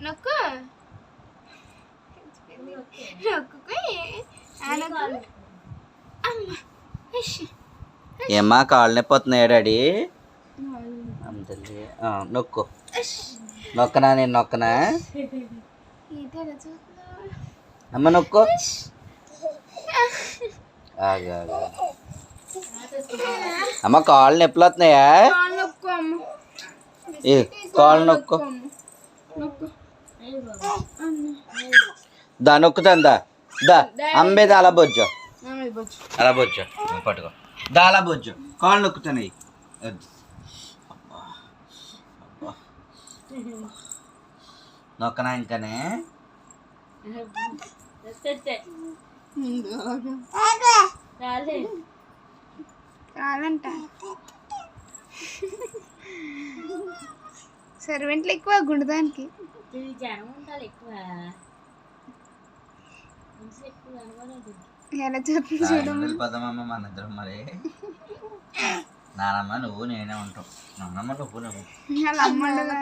నొక్కు ఏమ్మా కాళ్ళు నొప్పి వస్తున్నాయా డాడీ? నొక్కు నొక్కనా, నేను నొక్కనా? అమ్మ నొక్కు. అమ్మ కాళ్ళు నొప్పులు వస్తున్నాయా? కాళ్ళు నొక్కు. దా నొక్కుతాను దా దా అంబేది అలా బొజ్జు అలా బొజ్జు పట్టుకో దా అలా బొజ్జు కాళ్ళు నొక్కుతాయి. నొక్కనా ఇంకానే? కాదంట సర్వెంట్లు ఎక్కువ గుండదానికి ఎలా చూస్తుంది పదమమ్మ మన ఇద్దరం మరి. నానమ్మ నువ్వు నేనే ఉంటాం. నానమ్మ నువ్వు అలా అమ్మ కదా.